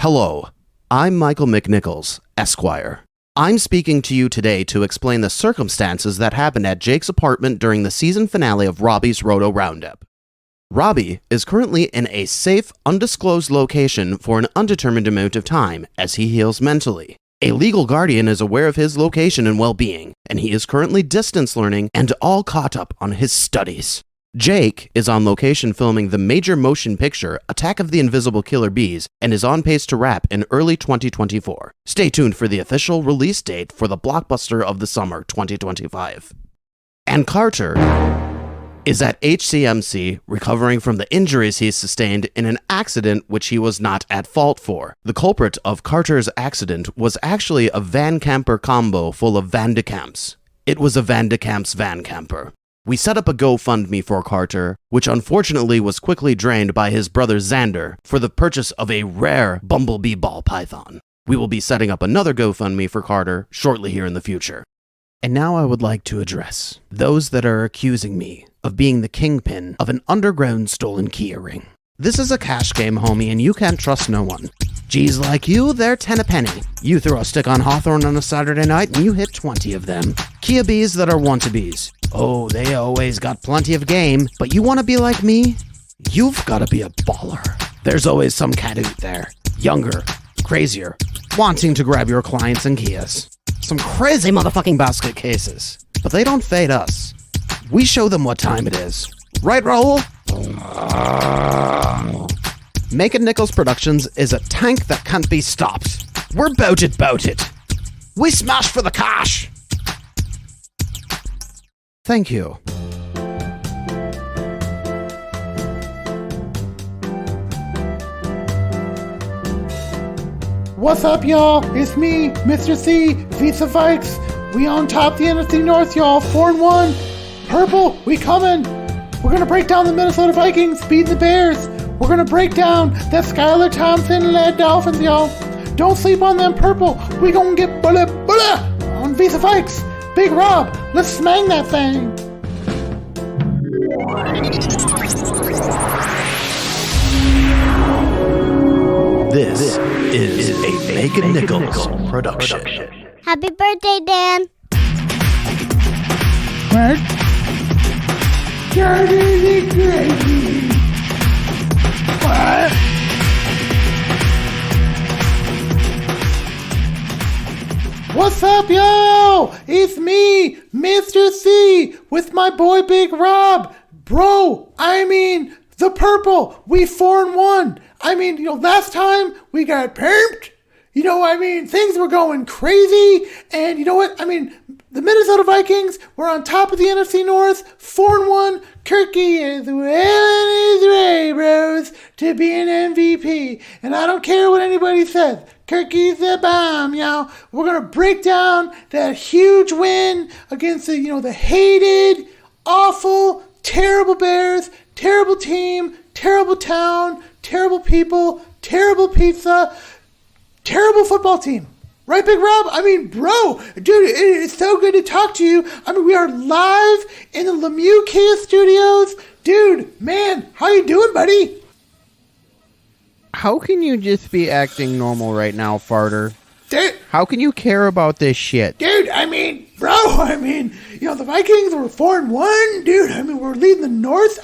Hello, I'm Michael McNichols, Esquire. I'm speaking to you today to explain the circumstances that happened at Jake's apartment during the season finale of Robbie's Roto Roundup. Robbie is currently in a safe, undisclosed location for an undetermined amount of time as he heals mentally. A legal guardian is aware of his location and well-being, and he is currently distance learning and all caught up on his studies. Jake is on location filming the major motion picture Attack of the Invisible Killer Bees and is on pace to wrap in early 2024. Stay tuned for the official release date for the blockbuster of the summer 2025. And Carter is at HCMC recovering from the injuries he sustained in an accident which he was not at fault for. The culprit of Carter's accident was actually a Van Camper combo full of Van de Kamps. It was a Van de Kamps Van Camper. We set up a GoFundMe for Carter, which unfortunately was quickly drained by his brother Xander for the purchase of a rare bumblebee ball python. We will be setting up another GoFundMe for Carter shortly here in the future. And now I would like to address those that are accusing me of being the kingpin of an underground stolen key ring. This is a cash game, homie, and you can't trust no one. G's like you, they're 10 a penny. You throw a stick on Hawthorne on a Saturday night and you hit 20 of them. Kia bees that are want-to-bees. Oh, they always got plenty of game, but you want to be like me? You've got to be a baller. There's always some cat out there, younger, crazier, wanting to grab your clients and Kias. Some crazy motherfucking basket cases. But they don't fade us. We show them what time it is. Right, Raul? Making Nichols Productions is a tank that can't be stopped. We're bout it. We smash for the cash. Thank you. What's up, y'all? It's me, Mr. C, Vis-à-Vikes. We on top the NFC North, y'all. 4-1. Purple, we coming. We're gonna break down the Minnesota Vikings, beat the Bears. We're gonna break down that Skylar Thompson-led Dolphins, y'all. Don't sleep on them, purple. We gonna get bullet on Vis-à-Vikes. Big Rob, let's smang that thing. This is a Make Nichols production. Happy birthday, Dan. What? That is crazy. What? What's up, yo? It's me, Mr. C, with my boy Big Rob. Bro, I mean, the purple, we 4-1. I mean, last time we got permped. Things were going crazy. And you know what? The Minnesota Vikings were on top of the NFC North, 4-1. Kirky is well in his way, bros, to be an MVP. And I don't care what anybody says. Kirky's the bomb, y'all. We're going to break down that huge win against the hated, awful, terrible Bears, terrible team, terrible town, terrible people, terrible pizza, terrible football team. Right, Big Rob? Bro, dude, it's so good to talk to you. We are live in the Lemieux Kia Studios. Dude, man, how you doing, buddy? How can you just be acting normal right now, Farter? Dude. How can you care about this shit? Dude, bro, the Vikings were 4-1. Dude, we're leading the North.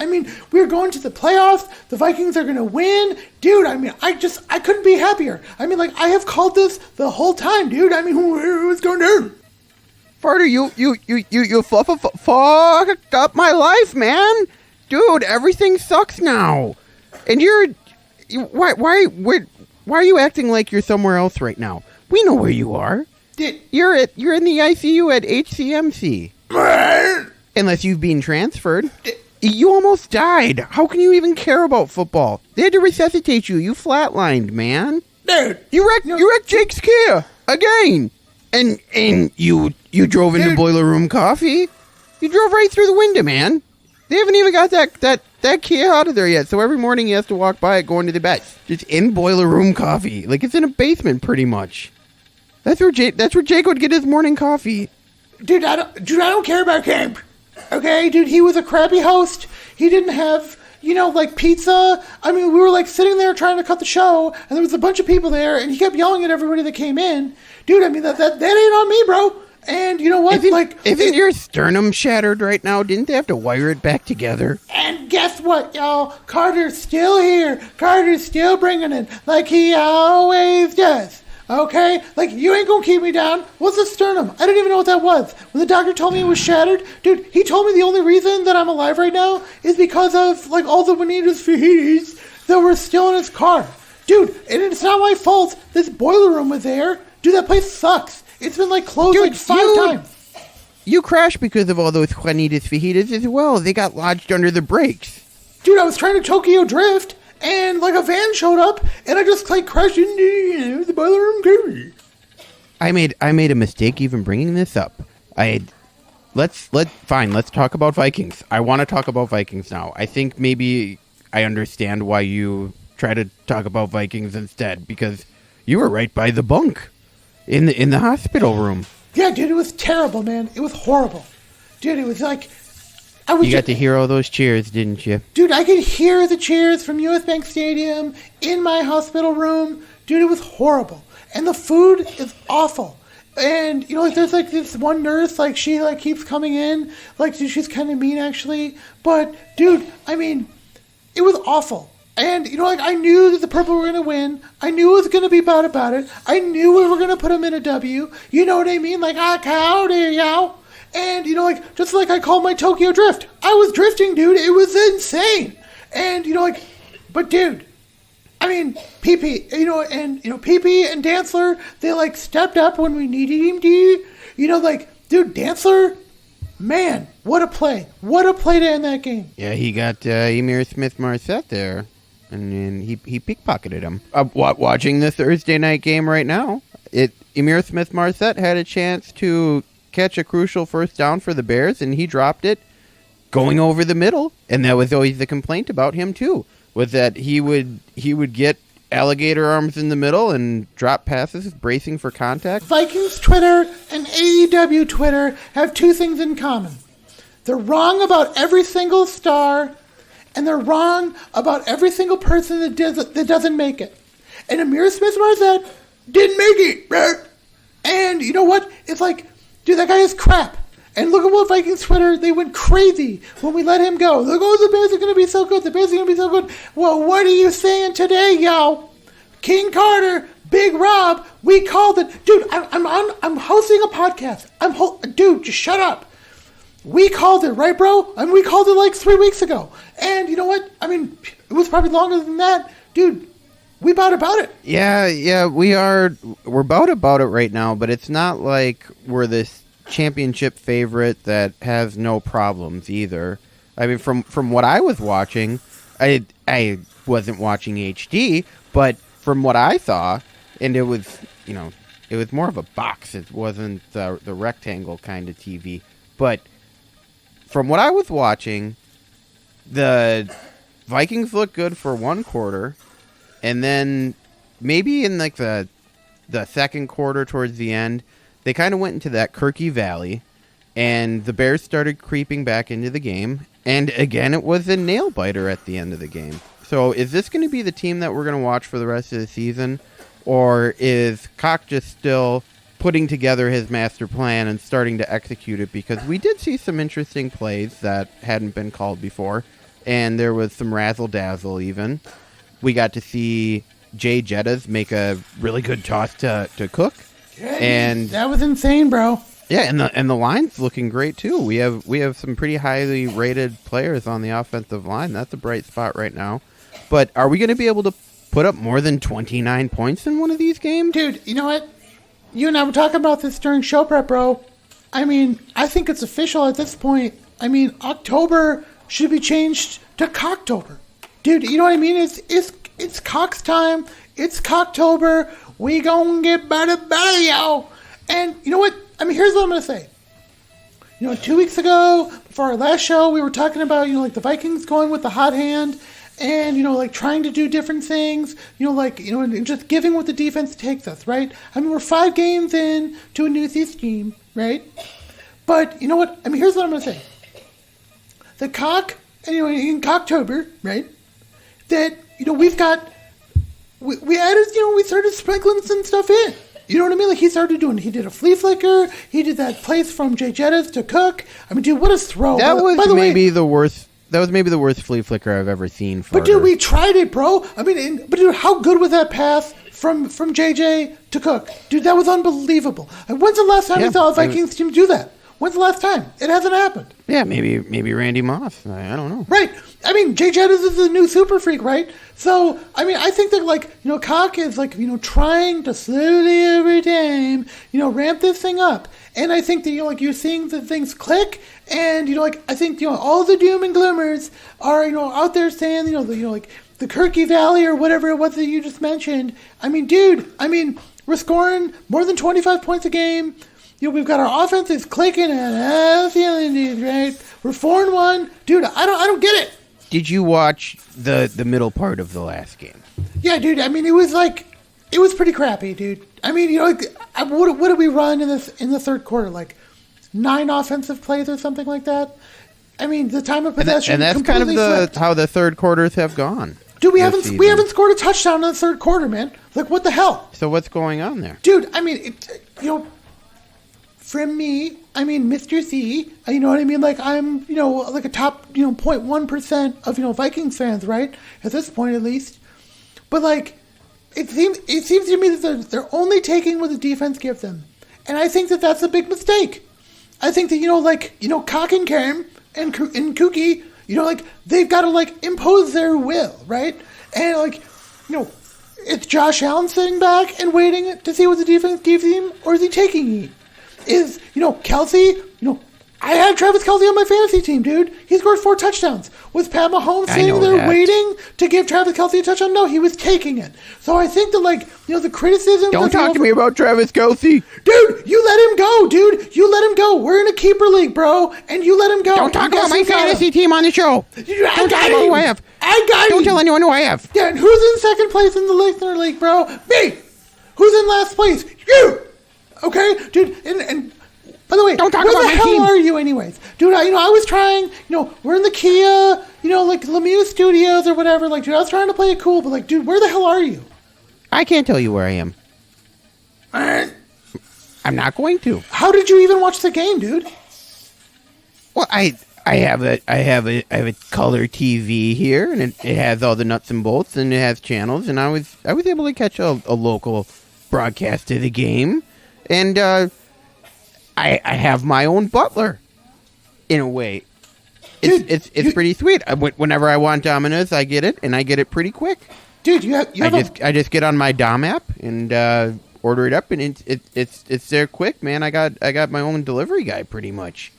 We're going to the playoffs. The Vikings are going to win. Dude, I couldn't be happier. I have called this the whole time, dude. What's going on? Farter, you fucked up my life, man. Dude, everything sucks now. And why are you acting like you're somewhere else right now? We know where you are. You're in the ICU at HCMC. Unless you've been transferred. You almost died. How can you even care about football? They had to resuscitate you. You flatlined, man. Dude, you wrecked Jake's Kia again. And you drove into Boiler Room Coffee. You drove right through the window, man. They haven't even got that Kia out of there yet. So every morning he has to walk by it going to the bed. Just in Boiler Room Coffee. Like it's in a basement pretty much. That's where Jake would get his morning coffee. Dude, I don't care about camp. Okay, dude, he was a crappy host. He didn't have like pizza. I mean, we were like sitting there trying to cut the show, and there was a bunch of people there, and he kept yelling at everybody that came in. Dude, I mean, that ain't on me, bro. And you know what? Isn't your sternum shattered right now? Didn't they have to wire it back together? And guess what, y'all? Carter's still here. Carter's still bringing it like he always does. Okay? Like, you ain't gonna keep me down. What's a sternum? I didn't even know what that was. When the doctor told me it was shattered, dude, he told me the only reason that I'm alive right now is because of, like, all the Juanita's fajitas that were still in his car. Dude, and it's not my fault. This boiler room was there. Dude, that place sucks. It's been, like, closed, Dude, like, 5 times. You crashed because of all those Juanita's fajitas as well. They got lodged under the brakes. Dude, I was trying to Tokyo drift, and, like, a van showed up, and I just, like, crashed into the boiler room. I made a mistake even bringing this up. Let's talk about Vikings. I want to talk about Vikings now. I think maybe I understand why you try to talk about Vikings instead, because you were right by the bunk in the hospital room. Yeah, dude, it was terrible, man. It was horrible. Dude, it was like... You got to hear all those cheers, didn't you? Dude, I could hear the cheers from US Bank Stadium in my hospital room. Dude, it was horrible. And the food is awful. And, like, there's, like, this one nurse, like, she, like, keeps coming in. Like, she's kind of mean, actually. But, dude, I mean, it was awful. And, like, I knew that the Purple were going to win. I knew it was going to be bad about it. I knew we were going to put them in a W. You know what I mean? Like, howdy, y'all. And, like, just like I called my Tokyo drift. I was drifting, dude. It was insane. And, like, but, dude, I mean, PP, PP and Dantzler, they, like, stepped up when we needed him to. Like, dude, Dantzler, man, what a play. What a play to end that game. Yeah, he got Emir Smith-Marset there. And he pickpocketed him. Watching the Thursday night game right now, Emir Smith-Marset had a chance to catch a crucial first down for the Bears, and he dropped it going over the middle. And that was always the complaint about him too, was that he would get alligator arms in the middle and drop passes, bracing for contact. Vikings Twitter and AEW Twitter have two things in common. They're wrong about every single star, and they're wrong about every single person that doesn't make it. And Amir Smith-Marset didn't make it, right? And you know what? It's like, dude, that guy is crap. And look at what Vikings Twitter, they went crazy when we let him go. They're like, oh, the Bears are going to be so good. The Bears are going to be so good. Well, what are you saying today, y'all? King Carter, Big Rob, we called it. Dude, I'm hosting a podcast. Dude, just shut up. We called it, right, bro? I mean, we called it like 3 weeks ago. And you know what? I mean, it was probably longer than that. Dude, we about it. Yeah, we're about it right now, but it's not like we're this championship favorite that has no problems either. I mean, from what I was watching, I wasn't watching HD, but from what I saw, and it was more of a box. It wasn't the rectangle kind of TV, but from what I was watching, the Vikings looked good for one quarter, and then maybe in like the second quarter towards the end, they kind of went into that Kirky Valley, and the Bears started creeping back into the game, and again, it was a nail-biter at the end of the game. So is this going to be the team that we're going to watch for the rest of the season, or is Koch just still putting together his master plan and starting to execute it? Because we did see some interesting plays that hadn't been called before, and there was some razzle-dazzle even. We got to see Jay Jettas make a really good toss to Cook. Yeah, and that was insane, bro. Yeah, and the line's looking great too. We have some pretty highly rated players on the offensive line. That's a bright spot right now. But are we going to be able to put up more than 29 points in one of these games? Dude, you know what? You and I were talking about this during show prep, bro. I mean, I think it's official at this point. I mean, October should be changed to KOCtober. Dude, you know what I mean? It's Cox time. It's KOCtober. We gonna get better, yo. And you know what? I mean, here's what I'm gonna say. 2 weeks ago, before our last show, we were talking about, like the Vikings going with the hot hand and, like trying to do different things, and just giving what the defense takes us, right? I mean, we're 5 games in to a new scheme, right? But you know what? I mean, here's what I'm gonna say. The Koch and, in KOCtober, right, that, we've got, we added, we started sprinkling some stuff in. You know what I mean? Like, he did a flea flicker. He did that place from Jay Jettis to Cook. I mean, dude, what a throw. That was by the maybe way, the worst. That was maybe the worst flea flicker I've ever seen. But dude, we tried it, bro. I mean, but dude, how good was that pass from JJ to Cook? Dude, that was unbelievable. And when's the last time you saw a Vikings team do that? When's the last time? It hasn't happened. Yeah, maybe Randy Moss. I don't know. Right. I mean, Jay Jettis is the new super freak, right? So, I mean, I think that, like, Cock is, like, trying to slowly over time, ramp this thing up. And I think that, you're seeing the things click. And, I think, all the doom and gloomers are, out there saying, like, the Kirky Valley or whatever it was that you just mentioned. I mean, dude, we're scoring more than 25 points a game. We've got our offense is clicking and feeling these, right? We're 4-1. Dude, I don't get it. Did you watch the middle part of the last game? Yeah, dude. I mean, it was pretty crappy, dude. I mean, what did we run in the third quarter? Like 9 offensive plays or something like that. I mean, the time of possession. And that's kind of how the third quarters have gone. Dude, we haven't scored a touchdown in the third quarter, man. Like, what the hell? So what's going on there, dude? I mean, from me, Mr. C, you know what I mean? Like, I'm, like a top, 0.1% of, Vikings fans, right? At this point, at least. But, like, it seems to me that they're only taking what the defense gives them. And I think that that's a big mistake. I think that, Cock and Cam and Kooky, like, they've got to, like, impose their will, right? And, like, it's Josh Allen sitting back and waiting to see what the defense gives him, or is he taking it? Is, Kelsey, I had Travis Kelsey on my fantasy team, dude. He scored 4 touchdowns. Was Pat Mahomes sitting there waiting to give Travis Kelsey a touchdown? No, he was taking it. So I think that, like, the criticism... Don't talk to me about Travis Kelsey. Dude, you let him go, dude. You let him go. We're in a keeper league, bro, and you let him go. Don't talk about my fantasy team on the show. Don't talk about who I have. Don't tell anyone who I have. Yeah, and who's in second place in the Listener League, bro? Me. Who's in last place? You. Okay, dude, and by the way, don't talk where about the my hell team. are you anyways? Dude, I was trying, we're in the Kia, like Lemieux Studios or whatever, like, dude, I was trying to play it cool, but, like, dude, where the hell are you? I can't tell you where I am. I'm not going to. How did you even watch the game, dude? Well, I have a color TV here, and it has all the nuts and bolts, and it has channels, and I was able to catch a local broadcast of the game. And I have my own butler, in a way. It's pretty sweet. Whenever I want Domino's, I get it, and I get it pretty quick. Dude, I just get on my Dom app and order it up, and it's there quick, man. I got my own delivery guy, pretty much.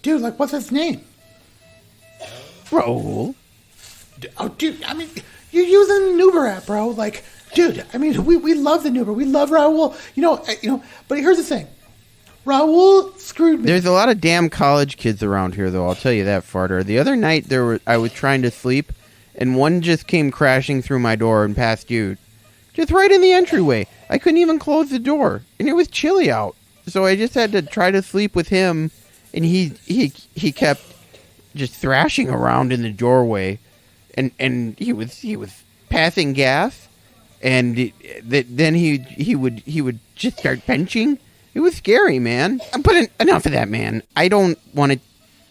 Dude, like, what's his name? Raul. Oh, dude, you're using the Uber app, bro. Like, dude, we love the Uber. We love Raul. But here's the thing. Raul screwed me. There's a lot of damn college kids around here, though. I'll tell you that, Farter. The other night, I was trying to sleep, and one just came crashing through my door and passed you. Just right in the entryway. I couldn't even close the door, and it was chilly out. So I just had to try to sleep with him, and he kept just thrashing around in the doorway, and he was passing gas. And then he would just start benching. It was scary, man. But enough of that, man. I don't want to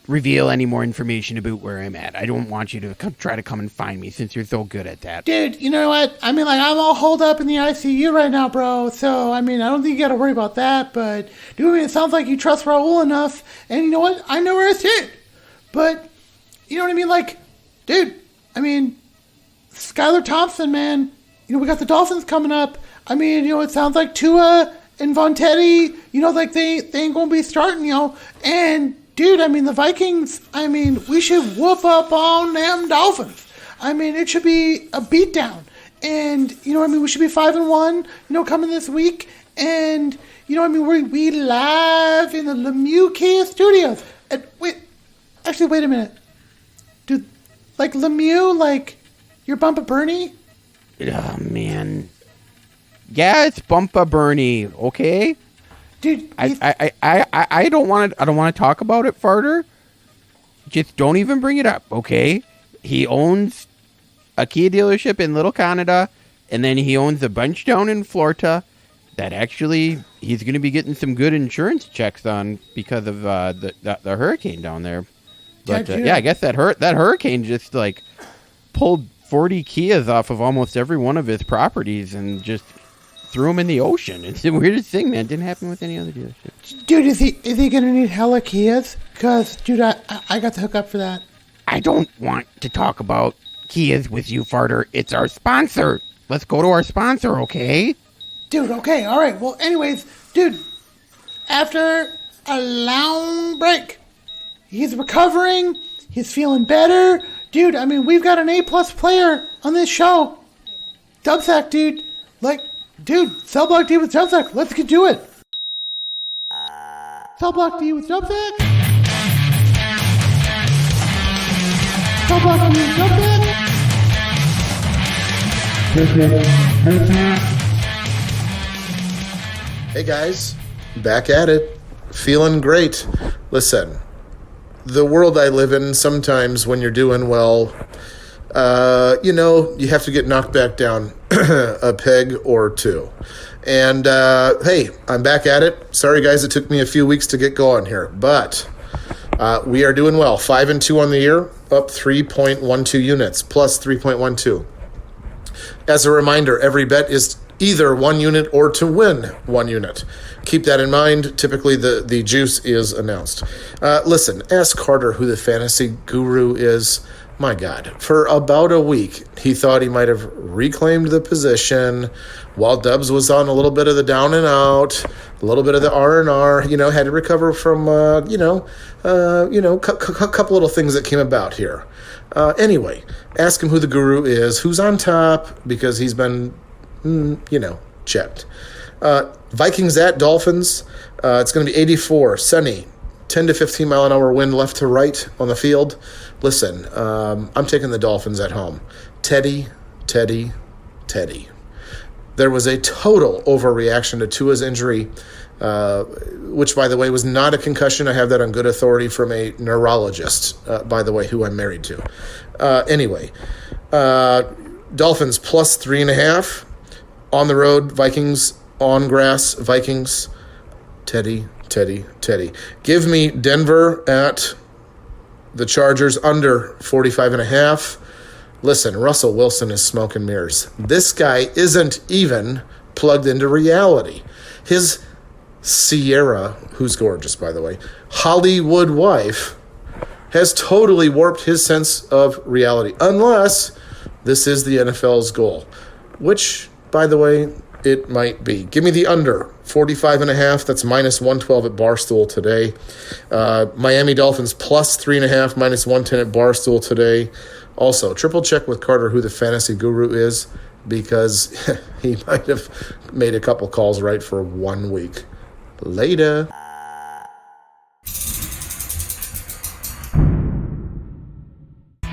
reveal any more information about where I'm at. I don't want you to try to come and find me since you're so good at that. Dude, you know what? I'm all holed up in the ICU right now, bro. So, I don't think you got to worry about that. But, dude, it sounds like you trust Raul enough. And you know what? I know where I sit. But, you know what I mean? Like, dude, Skylar Thompson, man. We got the Dolphins coming up. It sounds like Tua and Von Teddy, like they ain't going to be starting, And, dude, the Vikings, we should whoop up on them Dolphins. It should be a beatdown. And, we should be 5-1, coming this week. And, we live in the Lemieux Kia Studios. And wait a minute. Dude, like Lemieux, like your Bumpa Bernie? Oh, man. Yeah, it's Bumpa Bernie, okay? Dude, I don't want to talk about it, Farter. just don't even bring it up, okay? He owns a Kia dealership in Little Canada, and then he owns a bunch down in Florida that actually he's going to be getting some good insurance checks on because of the hurricane down there. But yeah, I guess that hurricane just like pulled 40 Kias off of almost every one of his properties and just threw them in the ocean. It's the weirdest thing, man. Didn't happen with any other dealership. Dude, is he gonna need hella Kias? Cause dude, I got the hookup for that. I don't want to talk about Kias with you, Farter. It's our sponsor. Let's go to our sponsor, okay? Dude, okay, all right. Well, anyways, dude, after a long break, he's recovering. He's feeling better. Dude, I mean, we've got an A-plus player on this show. Dubsac, dude. Like, dude, Cell Block D with Dubsac. Let's get to it. Cell Block D with Dubsac. Cell Block D with Dubsac. Hey guys, back at it. Feeling great. Listen, the world I live in, sometimes when you're doing well, you have to get knocked back down a peg or two. And hey, I'm back at it. Sorry guys, it took me a few weeks to get going here, but we are doing well. 5-2 on the year, up 3.12 units, plus 3.12. As a reminder, every bet is either 1 unit or to win 1 unit. Keep that in mind. Typically, the juice is announced. Listen, ask Carter who the fantasy guru is. My God, for about a week, he thought he might have reclaimed the position while Dubs was on a little bit of the down and out, a little bit of the R&R, had to recover from, couple little things that came about here. Anyway, ask him who the guru is, who's on top, because he's been, checked. Vikings at Dolphins. It's going to be 84, sunny, 10 to 15 mile an hour wind left to right on the field. Listen, I'm taking the Dolphins at home. Teddy. There was a total overreaction to Tua's injury, which, by the way, was not a concussion. I have that on good authority from a neurologist, by the way, who I'm married to. Anyway, Dolphins plus 3.5. On the road, Vikings. On grass, Vikings. Teddy. Give me Denver at the Chargers under 45.5. Listen, Russell Wilson is smoke and mirrors. This guy isn't even plugged into reality. His Sierra, who's gorgeous, by the way, Hollywood wife, has totally warped his sense of reality, unless this is the NFL's goal, which, by the way, it might be. Give me the under 45.5. That's minus 112 at Barstool today. Miami Dolphins plus 3.5, minus 110 at Barstool today. Also, triple check with Carter who the fantasy guru is, because he might have made a couple calls right for 1 week. Later.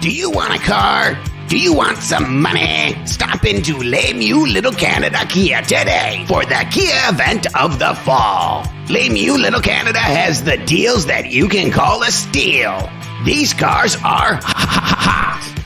Do you want a car? Do you want some money? Stop into Les Mieux Little Canada Kia today for the Kia event of the fall. Les Mieux Little Canada has the deals that you can call a steal. These cars are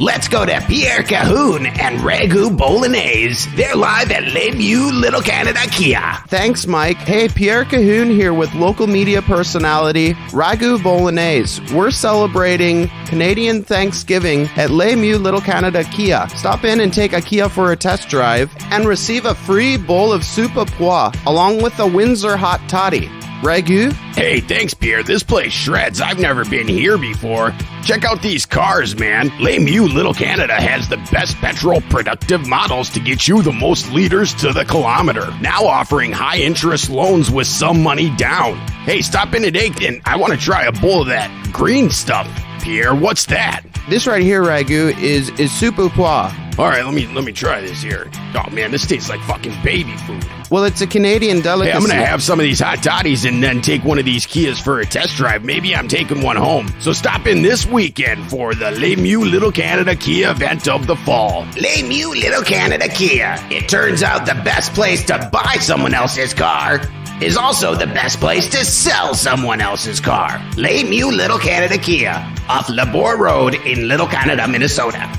Let's go to Pierre Cahoon and Ragu Bolognese. They're live at Les Mieux Little Canada Kia. Thanks, Mike. Hey, Pierre Cahoon here with local media personality Ragu Bolognese. We're celebrating Canadian Thanksgiving at Les Mieux Little Canada Kia. Stop in and take a Kia for a test drive and receive a free bowl of soup à pois along with a Windsor hot toddy. Ragu? Hey, thanks, Pierre. This place shreds. I've never been here before. Check out these cars, man. Les Mieux Little Canada has the best petrol productive models to get you the most liters to the kilometer. Now offering high-interest loans with some money down. Hey, stop in today, and I want to try a bowl of that green stuff. Pierre, what's that? This right here, Ragu, is soup au pois. All right, let me try this here. Oh, man, this tastes like fucking baby food. Well, it's a Canadian delicacy. Hey, I'm going to have some of these hot toddies and then take one of these Kias for a test drive. Maybe I'm taking one home. So stop in this weekend for the Les Mieux Little Canada Kia event of the fall. Les Mieux Little Canada Kia. It turns out the best place to buy someone else's car is also the best place to sell someone else's car. Lemieux Little Canada Kia, off Labor Road in Little Canada, Minnesota.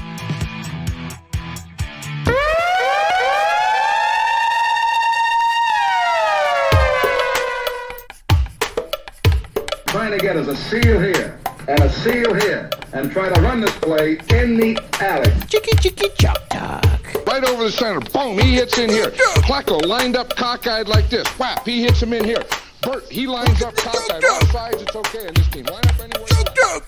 Trying to get us a seal here and a seal here and try to run this play in the alley. Chicky chicky chop talk. Right over the center. Boom, he hits in here. Klecko lined up cockeyed like this. Whap, he hits him in here. Bert, he lines up cockeyed. All sides, it's okay in this team. Line up anywhere you want.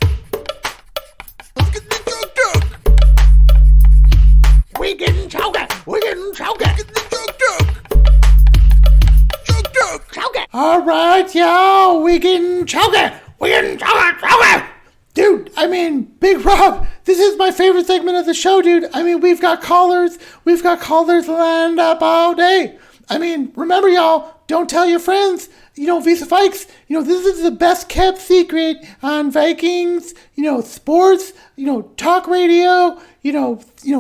We getting choked. We getting choked. All right, y'all, we getting choked. We getting choked. Dude, I mean, Big Rob, this is my favorite segment of the show, dude. I mean, we've got callers lined up all day. I mean, remember, y'all, don't tell your friends. Vis-à-Vikes, this is the best kept secret on Vikings, sports, talk radio,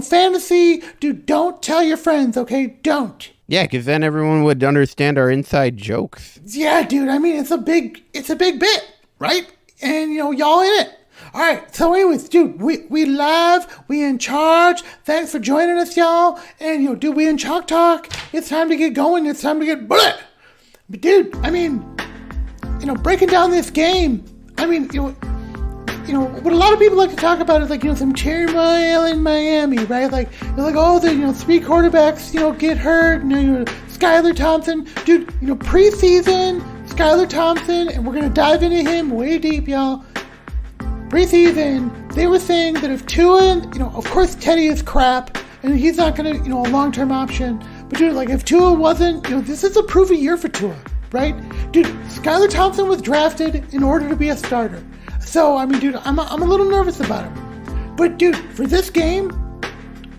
fantasy. Dude, don't tell your friends, okay? Don't. Yeah, because then everyone would understand our inside jokes. Yeah, dude, I mean, it's a big bit, right? And, y'all in it. All right, so anyways, dude, we live, we in charge. Thanks for joining us, y'all. And, dude, we in Chalk Talk. It's time to get going. It's time to get bullet. But, dude, I mean, breaking down this game, I mean, what a lot of people like to talk about is, like, some turmoil in Miami, right? Like, the 3 quarterbacks, get hurt, Skylar Thompson. Dude, preseason, Skylar Thompson, and we're going to dive into him way deep, y'all. Preseason, they were saying that if Tua, of course Teddy is crap, and he's not going to, a long-term option. But dude, like if Tua wasn't, this is a proven year for Tua, right? Dude, Skylar Thompson was drafted in order to be a starter. So, I mean, dude, I'm a little nervous about him. But dude, for this game,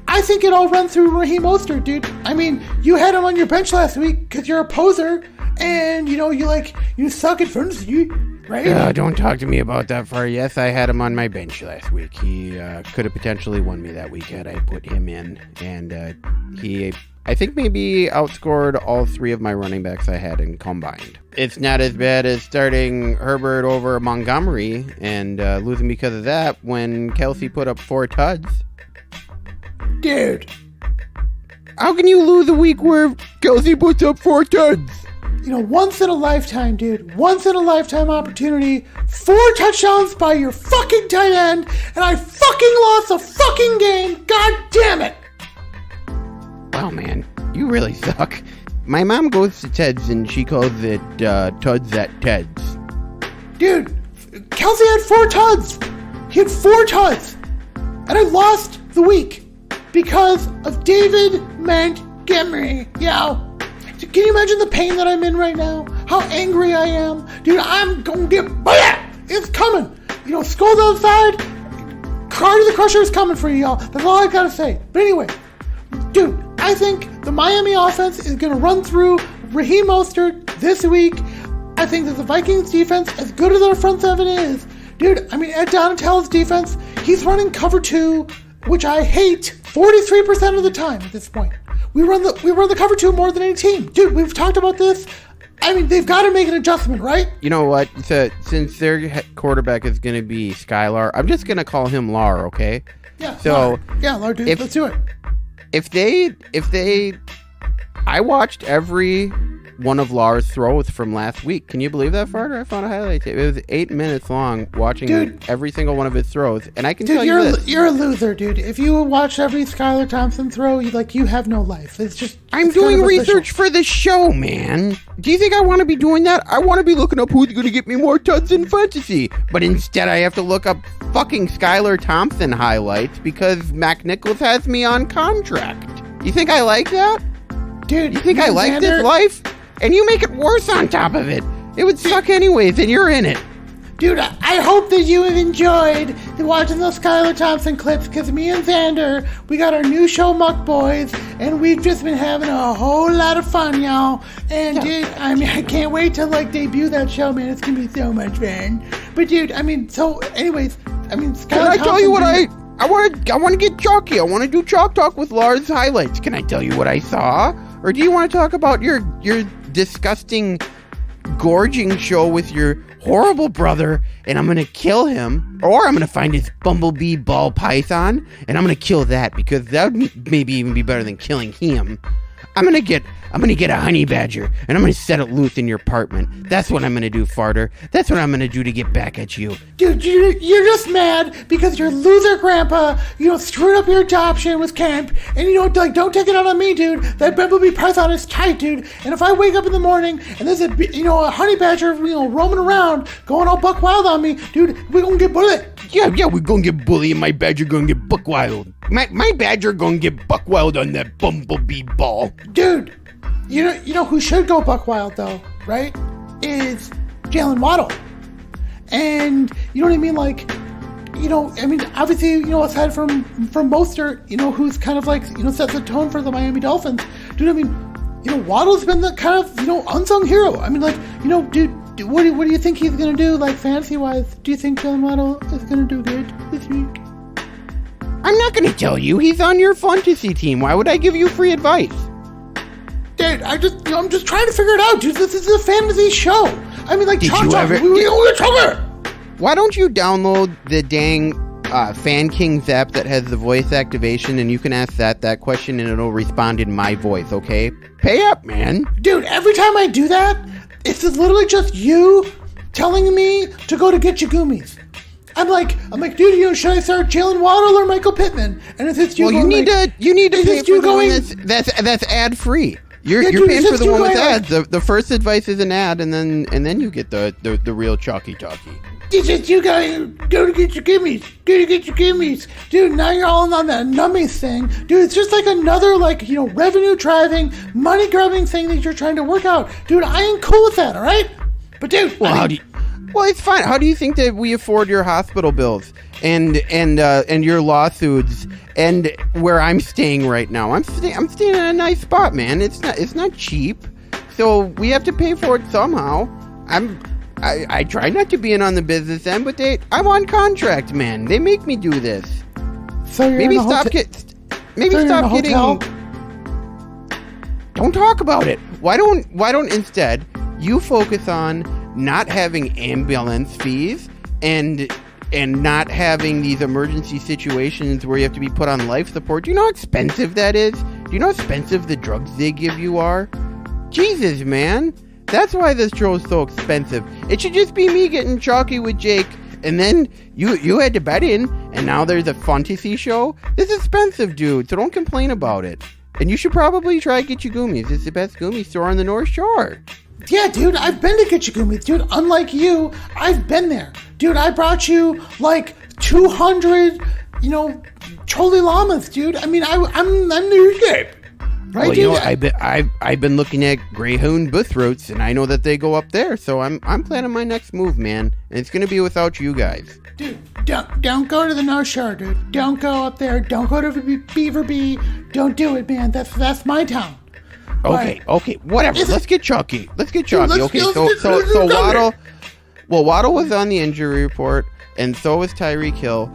I think it all runs through Raheem Mostert, dude. I mean, you had him on your bench last week because you're a poser, and, you suck at fantasy, right? Don't talk to me about that far. Yes, I had him on my bench last week. He could have potentially won me that week had I put him in. And he, I think, maybe outscored all 3 of my running backs I had in combined. It's not as bad as starting Herbert over Montgomery and losing because of that when Kelsey put up 4 tuds. Dude. How can you lose a week where Kelsey puts up 4 tuds? Once in a lifetime, dude. Once in a lifetime opportunity. 4 touchdowns by your fucking tight end, and I fucking lost a fucking game. God damn it. Wow, man. You really suck. My mom goes to Ted's, and she calls it Tuds at Ted's. Dude, Kelsey had 4 tuds. He had 4 tuds. And I lost the week because of David Montgomery. Can you imagine the pain that I'm in right now? How angry I am? Dude, I'm gonna get bullet! It's coming! Skulls outside, Car to the Crusher is coming for you, y'all. That's all I gotta say. But anyway, dude, I think the Miami offense is gonna run through Raheem Mostert this week. I think that the Vikings defense, as good as our front 7 is, dude, I mean, Ed Donatell's defense, he's running cover 2, which I hate 43% of the time at this point. We run the cover 2 more than any team. Dude, we've talked about this. I mean, they've got to make an adjustment, right? You know what? So, since their quarterback is going to be Skylar, I'm just going to call him Lar, okay? Yeah. So, Lar. Yeah, Lar, dude. Let's do it. If they, I watched every one of Lar's throws from last week. Can you believe that, Farter? I found a highlight tape. It was 8 minutes long watching every single one of his throws. And I can tell you this. You're a loser, dude. If you watch every Skylar Thompson throw, you have no life. It's just... I'm doing research for the show, man. Do you think I want to be doing that? I want to be looking up who's going to get me more tuds in fantasy. But instead, I have to look up fucking Skylar Thompson highlights because Mac Nichols has me on contract. You think I like that? Dude, you think I like this life? And you make it worse on top of it. It would suck anyways, and you're in it. Dude, I hope that you have enjoyed watching those Skylar Thompson clips, because me and Xander, we got our new show, Muck Boys, and we've just been having a whole lot of fun, y'all. And dude, I mean, I can't wait to debut that show, man. It's gonna be so much fun. But dude, I mean, so anyways, I mean, Skylar Can I Thompson, tell you what I want to get chalky. I want to do Chalk Talk with Lars highlights. Can I tell you what I saw? Or do you want to talk about your disgusting gorging show with your horrible brother, and I'm gonna kill him, or I'm gonna find his bumblebee ball python, and I'm gonna kill that, because that would maybe even be better than killing him. I'm gonna get a honey badger, and I'm gonna set it loose in your apartment. That's what I'm gonna do, Farter. That's what I'm gonna do to get back at you. Dude, you're just mad because your loser grandpa, screwed up your adoption with camp, and don't take it out on me, dude. That bumblebee python is tight, dude. And if I wake up in the morning and there's a honey badger, roaming around, going all buck wild on me, dude, we're gonna get bullied. Yeah, we're gonna get bullied, and my badger gonna get buck wild. My badger gonna get buck wild on that bumblebee ball. Dude, you know who should go buck wild though, right? Is Jalen Waddle. And you know what I mean? Like, obviously, aside from Mostert, who's kind of like, sets the tone for the Miami Dolphins. Dude, Waddle's been the kind of, unsung hero. I mean, like, dude, what do you think he's gonna do, like, fantasy-wise? Do you think Jalen Waddle is gonna do good this week? I'm not gonna tell you. He's on your fantasy team. Why would I give you free advice? Dude, I'm just trying to figure it out, dude. This is a fantasy show. I mean, like, Did you ever? Why don't you download the dang Fan Kings app that has the voice activation, and you can ask that question, and it'll respond in my voice, okay? Pay up, man. Dude, every time I do that, it's literally just you telling me to go to Get Your Goomies. I'm like, dude, should I start Jalen Waddle or Michael Pittman? And if it's you, well, you need to pay for the one that's ad free. You're paying for the one with ads. The first advice is an ad, and then you get the real chalky talkie. It's just you guys go to Get Your Gimmies. Go to Get Your Gimmies. Dude, now you're all on that nummies thing. Dude, it's just like another, revenue driving, money grubbing thing that you're trying to work out. Dude, I ain't cool with that, all right? But dude, well, well, it's fine. How do you think that we afford your hospital bills and your lawsuits and where I'm staying right now? I'm staying in a nice spot, man. It's not cheap, so we have to pay for it somehow. I try not to be in on the business end, but I'm on contract, man. They make me do this. So you're maybe in stop getting. Don't talk about it. Why don't instead you focus on not having ambulance fees and not having these emergency situations where you have to be put on life support? Do you know how expensive that is? Do you know how expensive the drugs they give you are? Jesus, man. That's why this show is so expensive. It should just be me getting chalky with Jake, and then you had to bet in, and now there's a fantasy show. This is expensive, dude, so don't complain about it. And you should probably try Get Your Goomies. It's the best Goomies store on the North Shore. Yeah, dude, I've been to Get Your Goomies, dude. Unlike you, I've been there. Dude, I brought you, 200, Choli llamas, dude. I mean, I'm new game. Right, well, dude? I've been looking at Greyhound bus routes, and I know that they go up there. So I'm planning my next move, man, and it's gonna be without you guys. Dude, don't go to the North Shore, dude. Don't go up there. Don't go to Beaver Bee. Don't do it, man. That's my town. Okay, whatever. Let's get chalky. Okay, so Waddle. Well, Waddle was on the injury report, and so was Tyreek Hill.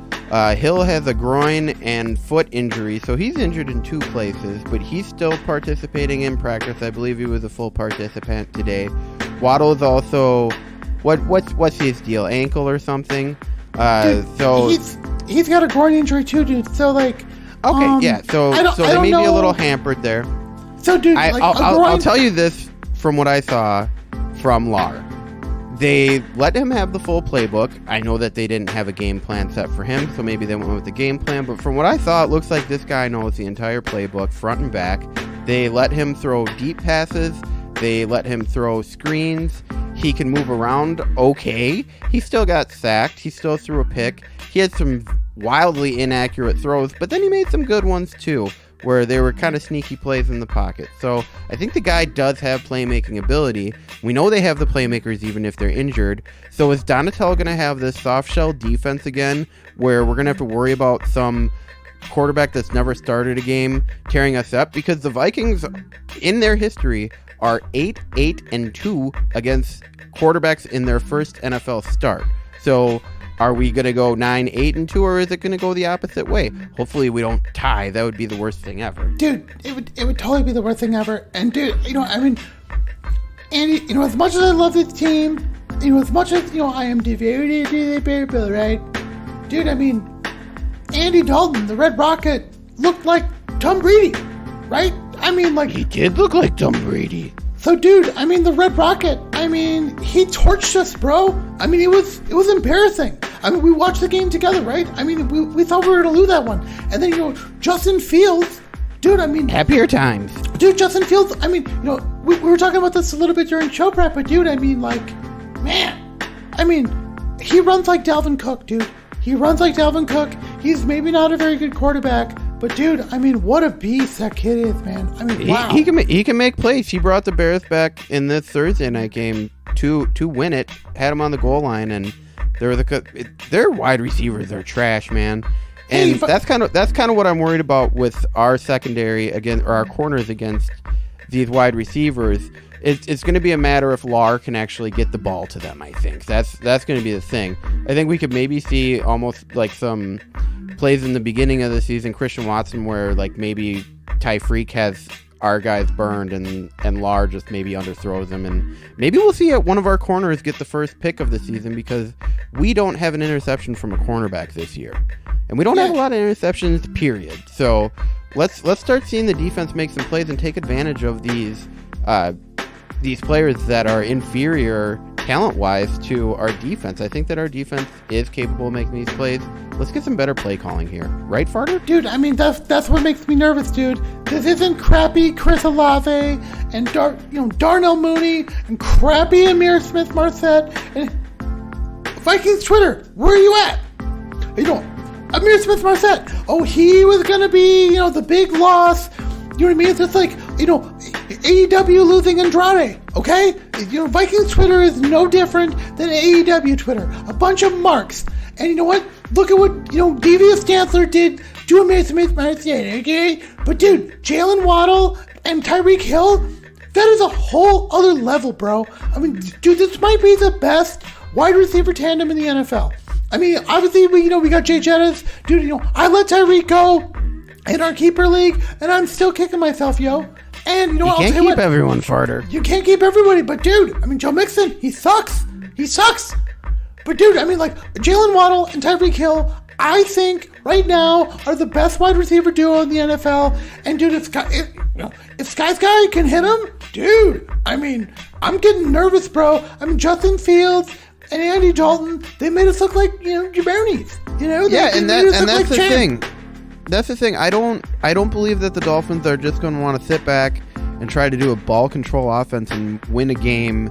Hill has a groin and foot injury, so he's injured in 2 places, but he's still participating in practice. I believe he was a full participant today. Waddle is also, what's his deal? Ankle or something? Dude, so he's got a groin injury too, dude. So okay, yeah. So they may be a little hampered there. So, dude, I'll tell you this from what I saw from Lar. They let him have the full playbook. I know that they didn't have a game plan set for him, so maybe they went with the game plan. But from what I saw, it looks like this guy knows the entire playbook, front and back. They let him throw deep passes. They let him throw screens. He can move around okay. He still got sacked. He still threw a pick. He had some wildly inaccurate throws, but then he made some good ones too, where they were kind of sneaky plays in the pocket. So I think the guy does have playmaking ability. We know they have the playmakers even if they're injured. So is Donatello going to have this soft shell defense again, where we're going to have to worry about some quarterback that's never started a game tearing us up? Because the Vikings, in their history, are 8-2 against quarterbacks in their first NFL start. So are we going to go 9-8-2, or is it going to go the opposite way? Hopefully we don't tie. That would be the worst thing ever. Dude, it would totally be the worst thing ever. And dude, Andy, as much as I love this team, as much as, I am devoted to the purple, right? Dude, Andy Dalton, the Red Rocket, looked like Tom Brady, right? He did look like Tom Brady. So, dude, the Red Rocket, he torched us, bro. It was embarrassing. We watched the game together, right? We thought we were going to lose that one. And then, Justin Fields, dude, Happier times. Dude, Justin Fields, we were talking about this a little bit during show prep, but dude, man. He runs like Dalvin Cook, dude. He runs like Dalvin Cook. He's maybe not a very good quarterback, but dude, what a beast that kid is, man. Wow. He can make plays. He brought the Bears back in this Thursday night game to win it. Had him on the goal line, and their wide receivers are trash, man. And that's kind of what I'm worried about with our secondary against, or our corners against these wide receivers. It's going to be a matter if Lar can actually get the ball to them. I think that's going to be the thing. I think we could maybe see almost like some plays in the beginning of the season, Christian Watson, where like maybe Tyreek has our guys burned and Lar just maybe underthrows them, and maybe we'll see one of our corners get the first pick of the season because we don't have an interception from a cornerback this year, and we don't have a lot of interceptions, period. So let's start seeing the defense make some plays and take advantage of these players that are inferior talent-wise to our defense. I think that our defense is capable of making these plays. Let's get some better play calling here. Right, Farter? Dude, that's what makes me nervous, dude. This isn't crappy Chris Olave and Darnell Mooney and crappy Amir Smith-Marset. And Vikings Twitter, where are you at? Amir Smith-Marset. Oh, he was going to be, the big loss. You know what I mean? It's just like, AEW losing Andrade, okay? Vikings Twitter is no different than AEW Twitter. A bunch of marks. And you know what? Look at what, Devious Chancellor did to Amir Smith-Marset, okay? But dude, Jalen Waddle and Tyreek Hill, that is a whole other level, bro. Dude, this might be the best wide receiver tandem in the NFL. Obviously, we got Jay Jettis. Dude, I let Tyreek go in our keeper league, and I'm still kicking myself, yo. And you can't keep everyone, Farter. You can't keep everybody, but dude, Joe Mixon, he sucks. He sucks. But dude, Jalen Waddle and Tyreek Hill, I think right now are the best wide receiver duo in the NFL. And dude, if Sky's guy can hit him, dude, I'm getting nervous, bro. Justin Fields and Andy Dalton, they made us look like jabronis. That's the thing. That's the thing. I don't believe that the Dolphins are just going to want to sit back and try to do a ball control offense and win a game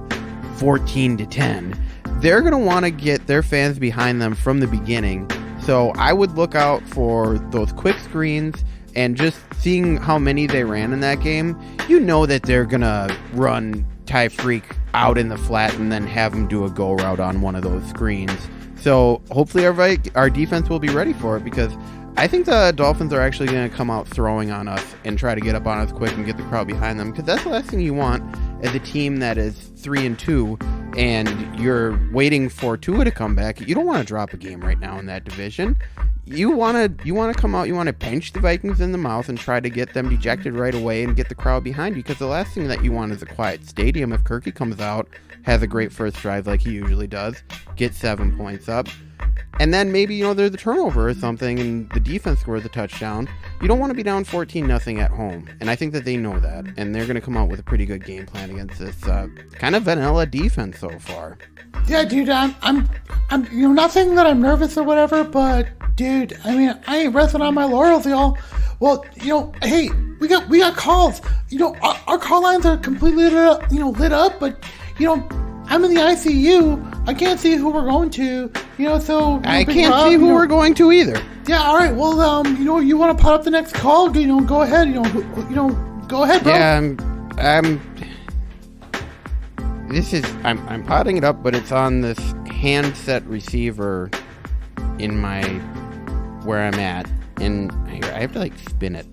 14-10. They're going to want to get their fans behind them from the beginning. So I would look out for those quick screens, and just seeing how many they ran in that game, that they're going to run Tyreek out in the flat and then have him do a go route on one of those screens. So hopefully our defense will be ready for it, because I think the Dolphins are actually going to come out throwing on us and try to get up on us quick and get the crowd behind them, because that's the last thing you want as a team that is 3-2 and you're waiting for Tua to come back. You don't want to drop a game right now in that division. You want to come out, you want to pinch the Vikings in the mouth and try to get them dejected right away and get the crowd behind you, because the last thing that you want is a quiet stadium. If Kirky comes out, has a great first drive like he usually does, get 7 points up, and then maybe, there's a turnover or something and the defense scores a touchdown, you don't want to be down 14-0 at home. And I think that they know that, and they're going to come out with a pretty good game plan against this kind of vanilla defense so far. Yeah, dude, I'm not saying that I'm nervous or whatever, but dude, I ain't resting on my laurels, y'all. Well, hey, we got calls. Our call lines are completely lit up, but I'm in the ICU. I can't see who we're going to, so... I can't see who we're going to either. Yeah, all right, well, you want to pot up the next call? Go ahead, go ahead, bro. Yeah, I'm potting it up, but it's on this handset receiver in where I'm at, and I have to, spin it.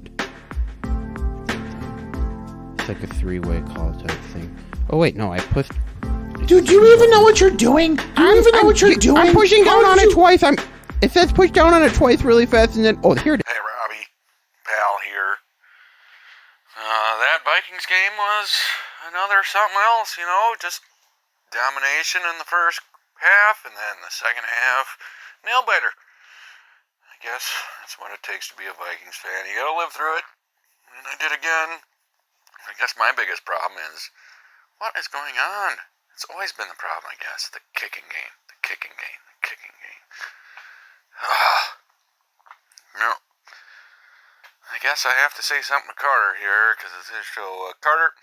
It's like a 3-way call type thing. Oh, wait, no, I pushed... Dude, do you even know what you're doing? Do you even know what you're doing? I'm pushing down on it twice. It says push down on it twice really fast, and then... Oh, here it is. Hey, Robbie. Pal here. That Vikings game was another something else, just domination in the first half, and then the second half, nail-biter. I guess that's what it takes to be a Vikings fan. You gotta live through it, and I did again. I guess my biggest problem is, what is going on? It's always been the problem, I guess. The kicking game. No. I guess I have to say something to Carter here, because it's his show. Carter,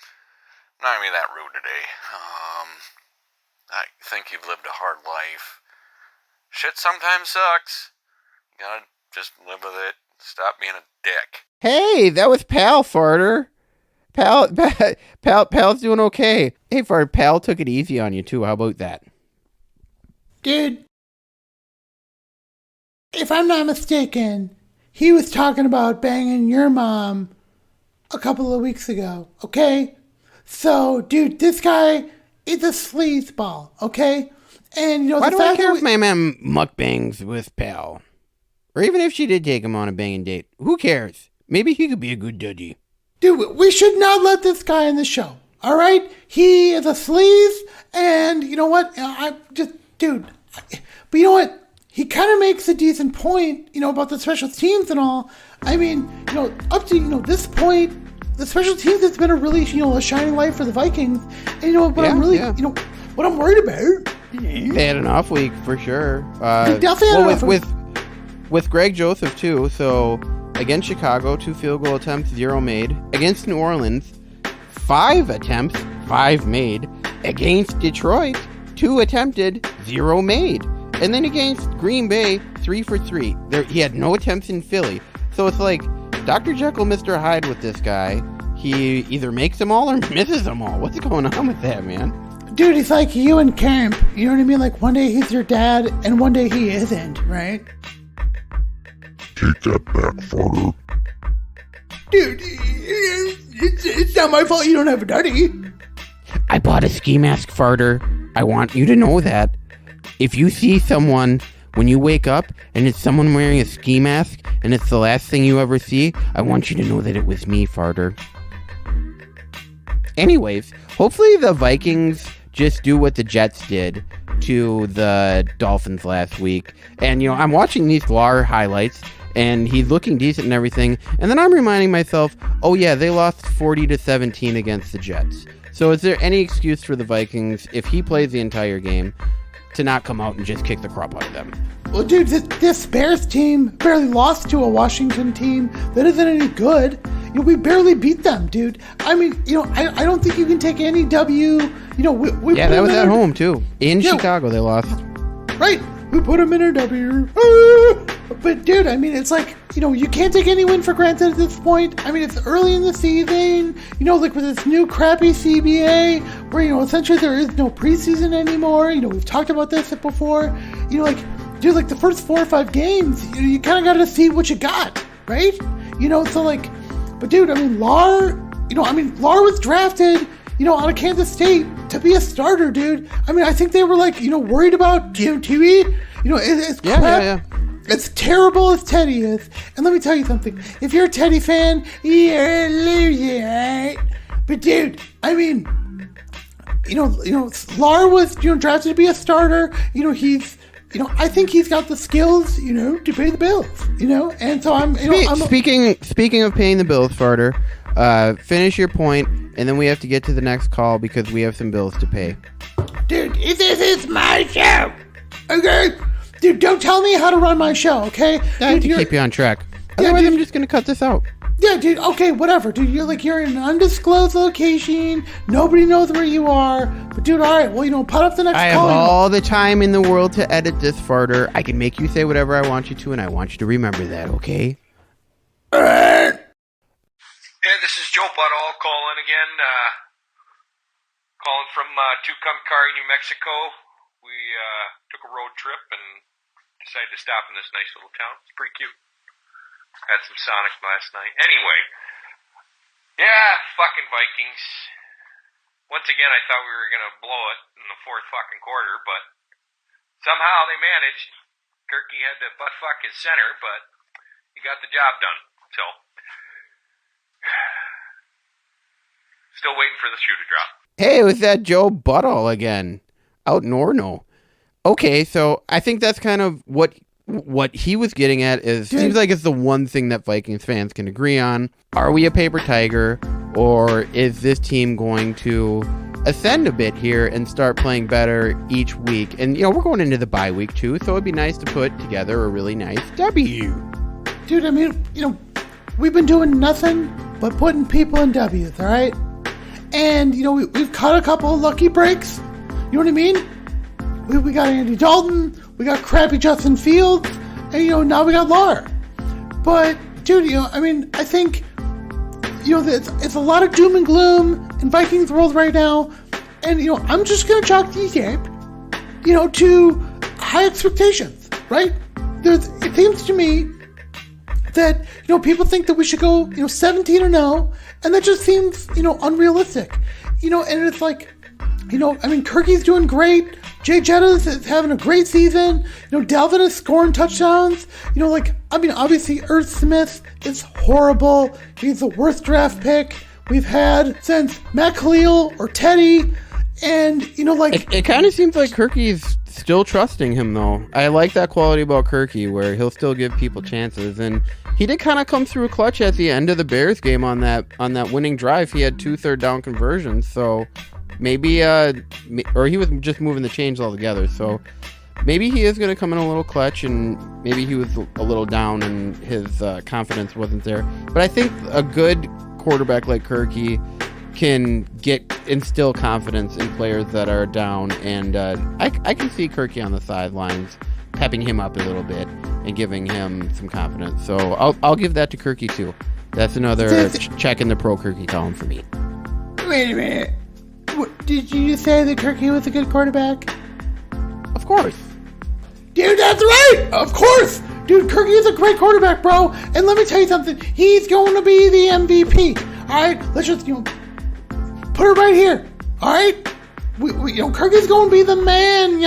I'm not going to be that rude today. I think you've lived a hard life. Shit sometimes sucks. You gotta just live with it. Stop being a dick. Hey, that was Pal, Farter. Pal's doing okay. Hey, Farter, Pal took it easy on you, too. How about that? Dude, if I'm not mistaken, he was talking about banging your mom a couple of weeks ago, okay? So, dude, this guy is a sleazeball, okay? And, why do I care if my mom mukbangs with Pal? Or even if she did take him on a banging date. Who cares? Maybe he could be a good duddy. Dude, we should not let this guy in the show, all right? He is a sleaze, and you know what? But you know what? He kind of makes a decent point, about the special teams and all. I mean, up to, this point, the special teams has been a really, a shining light for the Vikings. And, but I'm really, what I'm worried about. They had an off week for sure. They definitely had an off week. With Greg Joseph, too, so... Against Chicago, 2 field goal attempts, 0 made. Against New Orleans, 5 attempts, 5 made. Against Detroit, 2 attempted, 0 made. And then against Green Bay, 3 for 3. He had no attempts in Philly. So it's like Dr. Jekyll, Mr. Hyde with this guy. He either makes them all or misses them all. What's going on with that, man? Dude, he's like you in camp. You know what I mean? Like one day he's your dad and one day he isn't, right? Take that back, Farter. Dude, it's not my fault you don't have a daddy. I bought a ski mask, Farter. I want you to know that. If you see someone when you wake up and it's someone wearing a ski mask and it's the last thing you ever see, I want you to know that it was me, Farter. Anyways, hopefully the Vikings just do what the Jets did to the Dolphins last week. And, I'm watching these Lar highlights, and he's looking decent and everything. And then I'm reminding myself, oh yeah, they lost 40-17 against the Jets. So is there any excuse for the Vikings, if he plays the entire game, to not come out and just kick the crap out of them? Well, dude, this Bears team barely lost to a Washington team that isn't any good. We barely beat them, dude. I mean, I don't think you can take any W. Yeah, that was at home, too. In Chicago, they lost. Right. We put them in a W. But, dude, I mean, it's like, you can't take any win for granted at this point. I mean, it's early in the season, like with this new crappy CBA where, essentially there is no preseason anymore. We've talked about this before. Dude, like the first 4 or 5 games, you kind of got to see what you got, right? So like, but dude, I mean, Lar was drafted, out of Kansas State to be a starter, dude. I mean, I think they were like, worried about TV. It's crap. Yeah. It's terrible as Teddy is. And let me tell you something. If you're a Teddy fan, you're a loser, right? But dude, I mean, Lar was, drafted to be a starter. He's, I think he's got the skills, to pay the bills, and so I'm, Speaking of paying the bills, Farter, finish your point, and then we have to get to the next call because we have some bills to pay. Dude, this is my show, okay? Dude, don't tell me how to run my show, okay? I have to keep you on track. Otherwise, I'm just going to cut this out. Yeah, dude, okay, whatever. Dude, you're in an undisclosed location. Nobody knows where you are. But, dude, all right, well, put up the next call. I have all the time in the world to edit this, Farter. I can make you say whatever I want you to, and I want you to remember that, okay? Hey, this is Joe Buttall calling again. Calling from Tucumcari, New Mexico. We took a road trip and decided to stop in this nice little town. It's pretty cute. Had some Sonic last night. Anyway, yeah, fucking Vikings. Once again, I thought we were going to blow it in the fourth fucking quarter, but somehow they managed. Kirky had to butt fuck his center, but he got the job done. So, Still waiting for the shoe to drop. Hey, it was that Joe Buttall again, out in Orono. Okay, so I think that's kind of what he was getting at. Seems like it's the one thing that Vikings fans can agree on. Are we a paper tiger, or is this team going to ascend a bit here and start playing better each week? And, we're going into the bye week too, so it'd be nice to put together a really nice W. Dude, I mean, we've been doing nothing but putting people in W's, all right? And, we've caught a couple of lucky breaks. You know what I mean? We got Andy Dalton, we got crappy Justin Fields, and, now we got Lar. But, dude, I think, it's a lot of doom and gloom in Vikings world right now. And, I'm just going to chalk these up, to high expectations, right? It seems to me that, people think that we should go, 17-0, and that just seems, unrealistic. And it's like, Kirky's doing great. Jay Jettas is having a great season. Dalvin is scoring touchdowns. Obviously Irv Smith is horrible. He's the worst draft pick we've had since Matt Khalil or Teddy. And, It kind of seems like Kirky's still trusting him, though. I like that quality about Kirky, where he'll still give people chances. And he did kind of come through a clutch at the end of the Bears game on that winning drive. He had 2 third-down conversions, so maybe, or he was just moving the chains altogether. So maybe he is going to come in a little clutch, and maybe he was a little down and his confidence wasn't there. But I think a good quarterback like Kirky can instill confidence in players that are down, and I can see Kirky on the sidelines pepping him up a little bit and giving him some confidence. So I'll give that to Kirky too. That's another check in the pro Kirky column for me. Wait a minute. Did you say that Kirky was a good quarterback? Of course. Dude, that's right! Of course! Dude, Kirky is a great quarterback, bro. And let me tell you something. He's going to be the MVP. All right? Let's just, put it right here. All right? Kirky's going to be the man,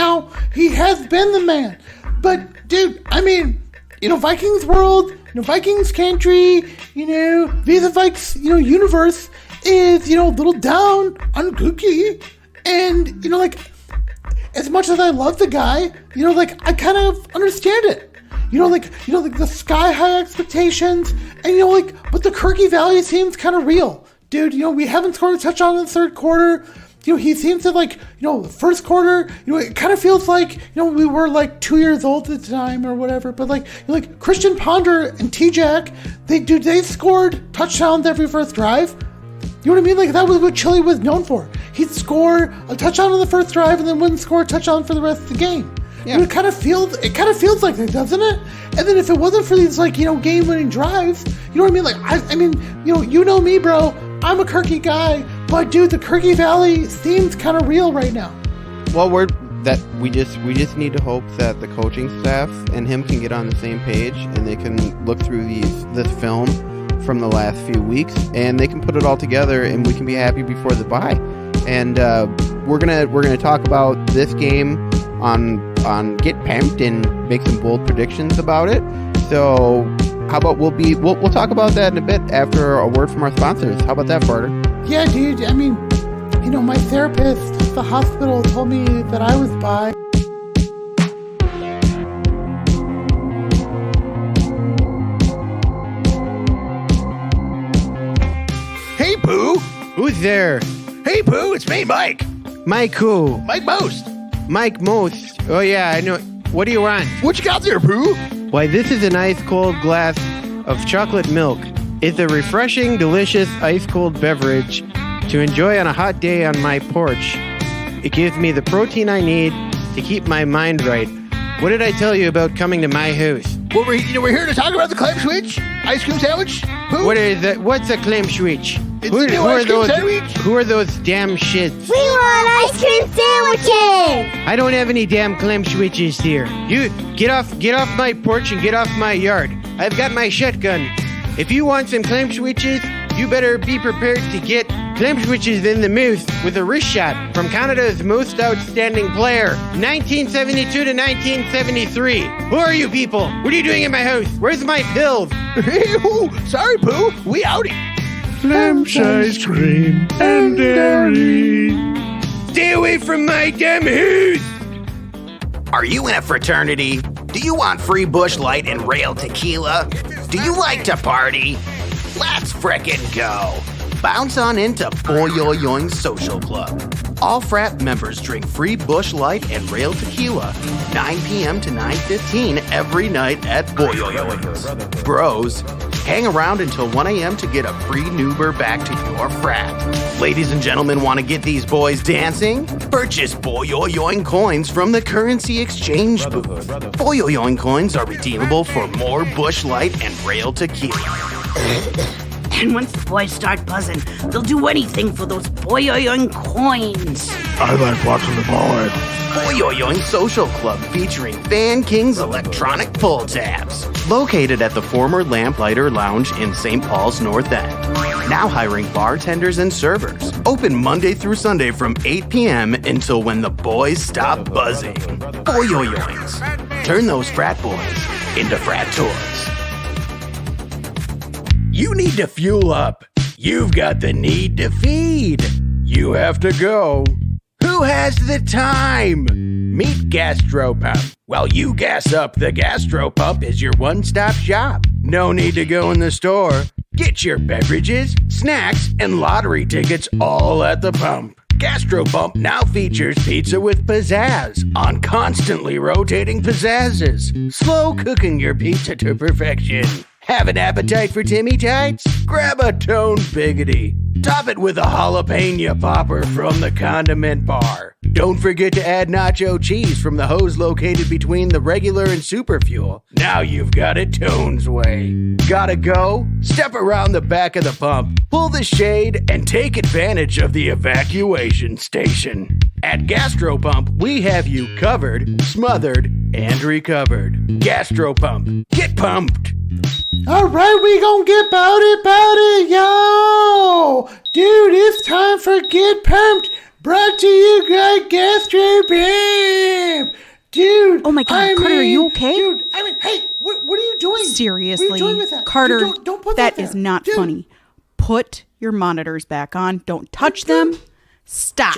He has been the man. But, dude, Vikings world, Vikings country, Vis-à-Vikes, universe is, a little down on Kirky. And, as much as I love the guy, I kind of understand it. The sky high expectations, and but the Kirky value seems kind of real. Dude, we haven't scored a touchdown in the third quarter. He seems to the first quarter, it kind of feels like, we were 2 years old at the time or whatever. But Christian Ponder and T-Jack, they scored touchdowns every first drive. You know what I mean? That was what Chili was known for. He'd score a touchdown on the first drive and then wouldn't score a touchdown for the rest of the game. Yeah. It kind of feels like that, doesn't it? And then if it wasn't for these game-winning drives, you know what I mean? You know me, bro. I'm a Kirky guy, but dude, the Kirky Valley seems kind of real right now. Well, we just need to hope that the coaching staff and him can get on the same page, and they can look through this film from the last few weeks, and they can put it all together, and we can be happy before the bye. And we're gonna talk about this game on Get Pumped and make some bold predictions about it. So how about we'll talk about that in a bit after a word from our sponsors. How about that, Barter? Yeah, dude. My therapist at the hospital told me that I was bi. Hey, Pooh. Who's there? Hey, Pooh, it's me, Mike. Mike who? Mike Most. Mike Most. Oh, yeah, I know. What do you want? What you got there, Pooh? Why, this is an ice-cold glass of chocolate milk. It's a refreshing, delicious, ice-cold beverage to enjoy on a hot day on my porch. It gives me the protein I need to keep my mind right. What did I tell you about coming to my house? Well, we're here to talk about the clam switch ice cream sandwich. Pooh? What is that? What's a clam switch? It's the new ice cream sandwich. Who are those damn shits? We want ice cream sandwiches! I don't have any damn clam switches here. You get off my porch and get off my yard. I've got my shotgun. If you want some clam switches, you better be prepared to get clam switches in the mouth with a wrist shot from Canada's most outstanding player, 1972 to 1973. Who are you people? What are you doing in my house? Where's my pills? Sorry, Pooh. We outie. Lamps ice cream and dairy. Stay away from my damn hoose! Are you in a fraternity? Do you want free Busch Light and rail tequila? Do you like to party? Let's frickin' go! Bounce on into Boyoyoing Social Club. All frat members drink free Busch Light and rail tequila, 9 p.m. to 9:15 every night at Boyoyoings. Bros, hang around until 1 a.m. to get a free Nuber back to your frat. Ladies and gentlemen, want to get these boys dancing? Purchase Boyoyoing coins from the currency exchange booth. Boyoyoing coins are redeemable for more Busch Light and rail tequila. And once the boys start buzzing, they'll do anything for those boyoyoing coins. I like watching the boys. Boyoyoing Social Club featuring Fan King's electronic pull tabs. Located at the former Lamplighter Lounge in St. Paul's North End. Now hiring bartenders and servers. Open Monday through Sunday from 8 p.m. until when the boys stop buzzing. Boyoyoings. Turn those frat boys into frat toys. You need to fuel up. You've got the need to feed. You have to go. Who has the time? Meet Gastropump. While you gas up, the Gastropump is your one-stop shop. No need to go in the store. Get your beverages, snacks, and lottery tickets all at the pump. Gastropump now features pizza with pizzazz on constantly rotating pizzazzes. Slow cooking your pizza to perfection. Have an appetite for Timmy Tights? Grab a toned biggity. Top it with a jalapeno popper from the condiment bar. Don't forget to add nacho cheese from the hose located between the regular and super fuel. Now you've got it Tone's way. Gotta go? Step around the back of the pump, pull the shade, and take advantage of the evacuation station. At Gastropump, we have you covered, smothered, and recovered. Gastropump. Get pumped! All right, we gonna get bout it, yo! Dude, it's time for Get Pumped, brought to you by Gastropump! Dude, oh my God, Carter, are you okay? Dude, hey, what are you doing? Seriously, what are you doing with that? Carter, Dude, don't put that is there. not Dude. funny. Put your monitors back on. Don't touch them. Stop.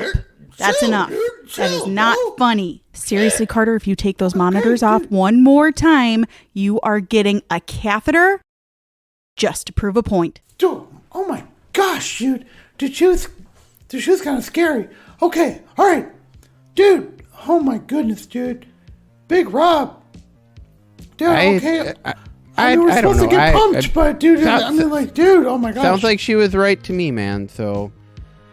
That's enough. That is not funny. Seriously, Carter, if you take those monitors off one more time, you are getting a catheter just to prove a point. Dude, oh my gosh, dude. The shoe's kind of scary. Okay, all right. Dude, oh my goodness, dude. Big Rob. Dude, okay. I we were supposed to get pumped, but dude, dude, oh my gosh. Sounds like she was right to me, man, so...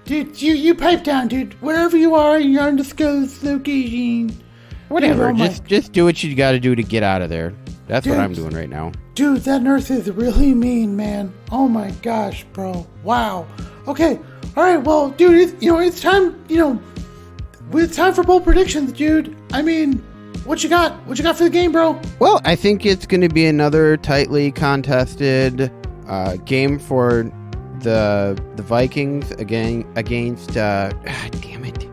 Dude, you pipe down, dude. Wherever you are in your undisclosed location. Whatever, Dude, just do what you gotta do to get out of there. That's Dude. what I'm doing right now. Dude, that nurse is really mean, man. Oh my gosh, bro. Wow. Okay, alright, well, dude, it's time, it's time for bold predictions, dude. I mean, what you got? What you got for the game, bro? Well, I think it's gonna be another tightly contested game for the Vikings against damn it.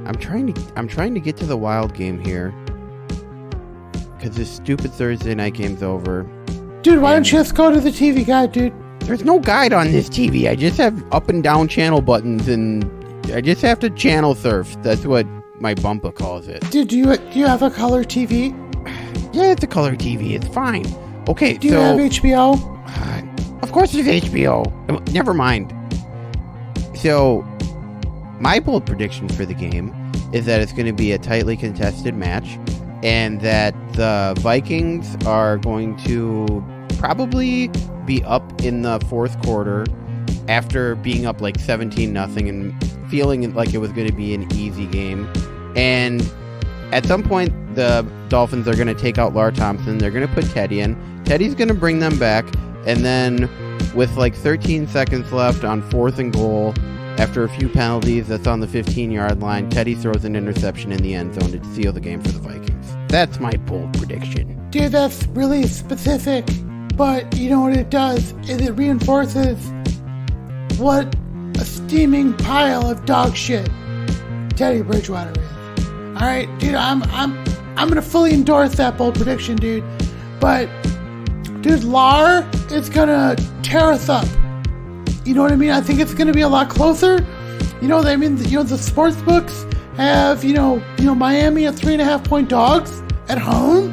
I'm trying to get to the Wild game here. Cause this stupid Thursday night game's over. Dude, why don't you just go to the TV guide, dude? There's no guide on this TV. I just have up and down channel buttons and I just have to channel surf. That's what my bumper calls it. Dude, do you have a color TV? Yeah, it's a color TV. It's fine. Okay, do you have HBO? Of course it's HBO. Never mind. So, my bold prediction for the game is that it's going to be a tightly contested match and that the Vikings are going to probably be up in the fourth quarter after being up like 17-0 and feeling like it was going to be an easy game. And at some point, the Dolphins are going to take out Lar Thompson. They're going to put Teddy in. Teddy's going to bring them back. And then with like 13 seconds left on 4th and goal, after a few penalties, that's on the 15-yard line, Teddy throws an interception in the end zone to seal the game for the Vikings. That's my bold prediction. Dude, that's really specific. But you know what it does is it reinforces what a steaming pile of dog shit Teddy Bridgewater is. All right, dude, I'm gonna fully endorse that bold prediction, dude. But dude, Lar is gonna tear us up. you know what I mean? I think it's going to be a lot closer. I mean, the sports books have, Miami at 3.5-point dogs at home.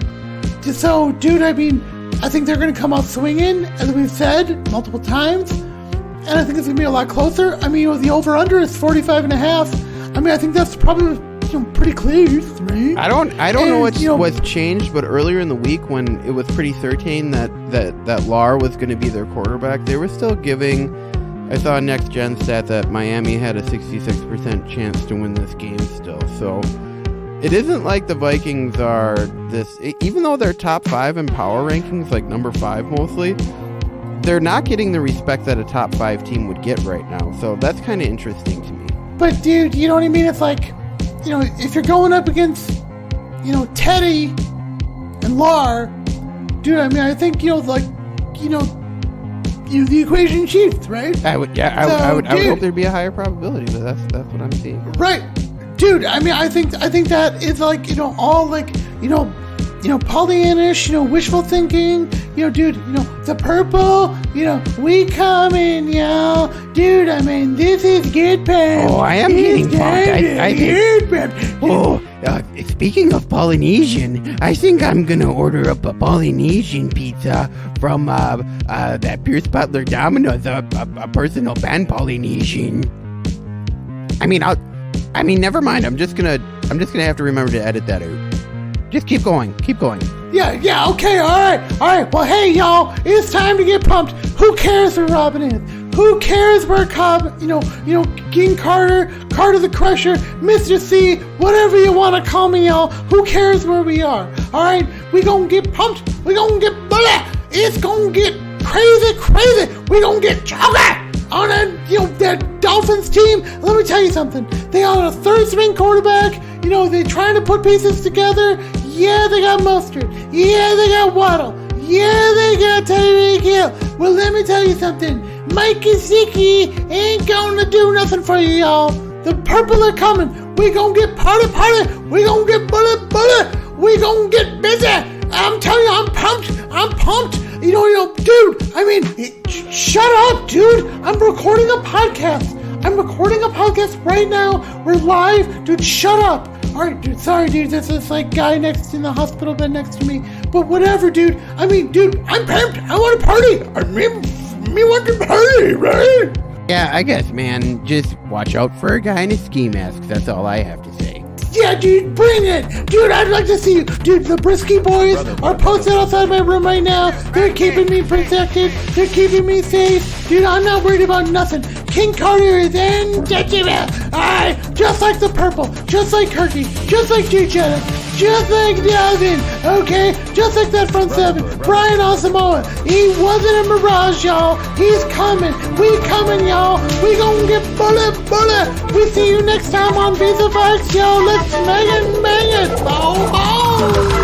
So, dude, I mean, I think they're going to come out swinging, as we've said multiple times. And I think it's going to be a lot closer. I mean, the over-under is 45.5. I mean, I think that's probably pretty close, right? I don't know what's changed, but earlier in the week when it was pretty certain that Lar was going to be their quarterback, they were still giving. I saw a next gen stat that Miami had a 66% chance to win this game still. So it isn't like the Vikings are this, even though they're top 5 in power rankings, like number 5 mostly, they're not getting the respect that a top 5 team would get right now. So that's kind of interesting to me. But dude, you know what I mean? It's like, if you're going up against, Teddy and Lar, dude, I mean, I think, the equation shifts, right? I would hope there'd be a higher probability, but that's what I'm seeing. Right. Dude, I mean, I think that it's like, all like, Pollyannish, wishful thinking, dude, the purple, we coming, yo. Dude, I mean, this is good, man. Oh, I am getting pumped. Speaking of Polynesian, I think I'm gonna order up a Polynesian pizza from that Pierce Butler Domino's, a personal pan Polynesian. I mean, never mind. I'm just gonna have to remember to edit that out. Just keep going. Yeah, okay, all right. Well, hey, y'all, it's time to get pumped. Who cares where Robin is? Who cares where Cobb, King Carter the Crusher, Mr. C, whatever you want to call me, y'all. Who cares where we are? All right, we gonna get pumped. We gonna get bullet. It's gonna get crazy. We gonna get chocolate on that Dolphins team. Let me tell you something. They got a third-string quarterback. They're trying to put pieces together. Yeah, they got Mustard. Yeah, they got Waddle. Yeah, they got Tyreek Hill. Well, let me tell you something. Mike Gesicki ain't gonna do nothing for you, y'all. The purple are coming. We gonna get party. We gonna get bullet. We gonna get busy. I'm telling you, I'm pumped. Dude, I mean, shut up, dude. I'm recording a podcast right now. We're live. Dude, shut up. All right, dude, sorry, dude. This is like guy in the hospital bed next to me. But whatever, dude. I mean, dude, I'm pumped. I want to party. Me want to party, right? Yeah, I guess, man. Just watch out for a guy in a ski mask. That's all I have to say. Yeah, dude, bring it. Dude, I'd like to see you. Dude, the Brisky boys are posted outside my room right now. They're keeping me protected. They're keeping me safe. Dude, I'm not worried about nothing. King Carter is untouchable. Alright, just like the purple, just like Kirky, just like J. Jettis, just like Dalvin, okay? Just like that front seven, Brian Asamoah. He wasn't a mirage, y'all. He's coming. We coming, y'all. We gonna get bullet. We see you next time on Vis-à-Vikes, y'all. Let's bang it. Bow.